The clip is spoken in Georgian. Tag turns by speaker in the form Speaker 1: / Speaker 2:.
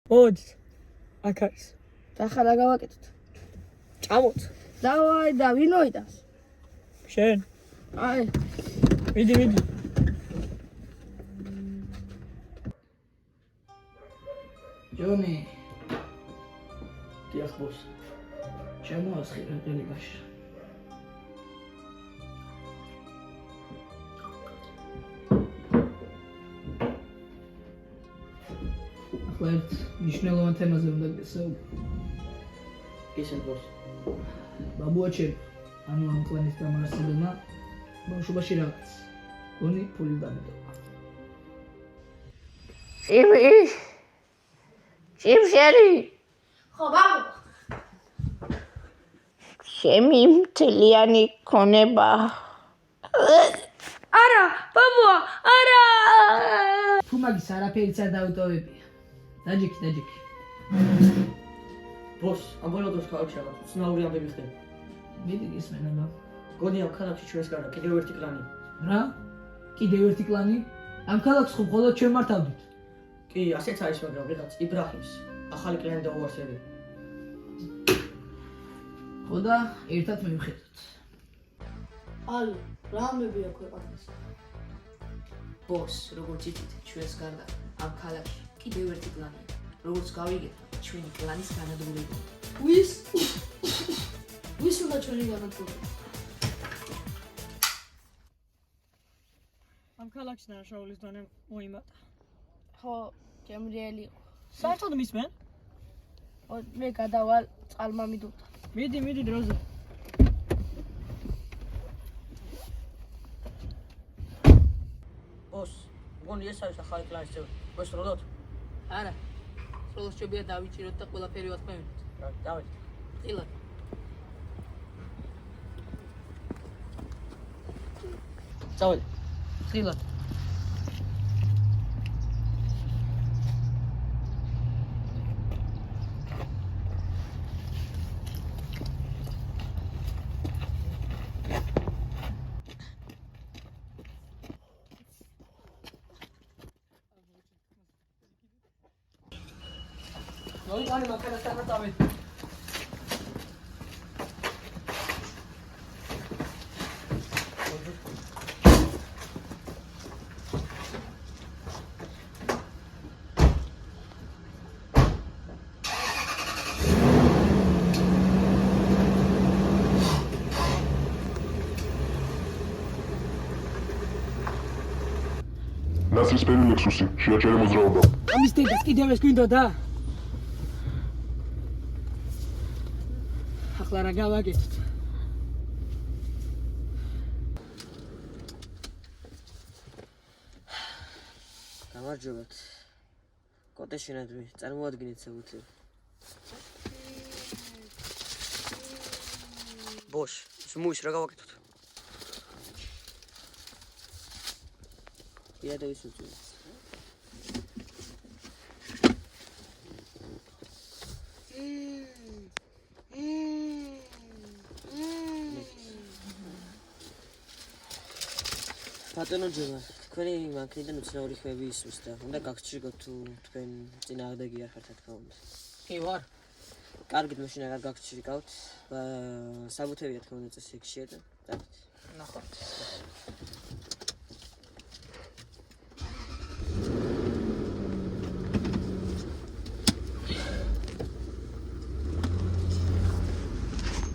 Speaker 1: მოდით. აქ არის.
Speaker 2: დახა რა გავაკეთოთ?
Speaker 1: ჭამოთ.
Speaker 2: დავაი და ვინო იტანს?
Speaker 1: შენ.
Speaker 2: აი,
Speaker 1: მიდი.
Speaker 2: ჯონი. დიახ ბოს. შემოასხი რა კლინიკაში. ახლა ერთ მნიშვნელოვან თემაზე უნდა გესაუბრო.
Speaker 3: ისე ბოს.
Speaker 2: ბაბუაჩემ, ანუ ამ კლანის დამაარსებელმა ბავშვობაში რაღაც გონი ფული დამეტოვა.
Speaker 4: ჭიმშერი
Speaker 5: ხო, ბაბუ.
Speaker 4: შემი მთლიანი ქონება
Speaker 5: არა, ბაბუა, არა!
Speaker 2: თუ მაგის არაფერიც არ დავიტოვებია. დაჯექი.
Speaker 3: ბოს, ამ ბოლო დროს ქალაქში რაღაც უცნაური ამბები ხდება.
Speaker 2: მიდი გისმენ აბა.
Speaker 3: გონი ამ ქალაქში ჩვენს გარდა კიდევ ერთი კლანი.
Speaker 2: რა? კიდევ ერთი კლანი? ამ ქალაქს ხო მხოლოდ ჩვენ მართავდით.
Speaker 3: კი, ასეც არის, მაგრამ ვიღაც იბრაჰიმს ახალი კლანი დაუარსებია.
Speaker 2: ხო და ერთად მივხედოთ.
Speaker 5: ალი, რა ამბებია ქვეყანას?
Speaker 6: ბოს, როგორც იცით, ჩვენს გარდა ამ ქალაქში კიდევ ერთი კლანია. როგორც გავიგეთ, ჩვენი კლანის განადგურება.
Speaker 5: ვის უნდა ჩვენი განადგურება?
Speaker 1: ამ ქალაქში დანაშაულის დონე მოიმატა.
Speaker 2: ხო, გემრიელი იყო.
Speaker 1: საერთოდ მისმენ?
Speaker 2: მე გადავალ წყალმამიდულთან.
Speaker 1: მიდი დროზე.
Speaker 3: ბოს, გონი ეს არის ახალი კლანის წევრი. გვესწროდოთ?
Speaker 6: არა. სრულად შეგვიძლია დავიჭიროთ და ყველაფერი ვათქმევინოთ.
Speaker 3: რა, დავით.
Speaker 6: წილად.
Speaker 3: წავედი.
Speaker 6: წილად.
Speaker 3: ნოი მანქანასთან წავედი.
Speaker 7: ნაცრისფერი ლექსუსი, შეაჩერე მოძრაობა.
Speaker 1: ამის დედას კიდევ ეს გვინდოდა? ახლა რა გავაკეთოთ?
Speaker 8: გამარჯობათ. კოტე შენადმი, წარმოადგინეთ საკუთრები. ბოშ, სმუის რა გავაკეთოთ? იადა ვისუწვით. ბატონო ჯონა, თქვენი მანქანიდან უცნაური ხმები ისმის და უნდა გაგსჭიროთ თუ თქვენ წინააღმდეგი არ ხართ, რა თქმა უნდა.
Speaker 6: კი ვარ.
Speaker 8: კარგით, მაშინ აღარ გაგსჭირიკავთ. საბუთები რა თქმა უნდა წესრიგშია და დავით.
Speaker 6: ნახავთ.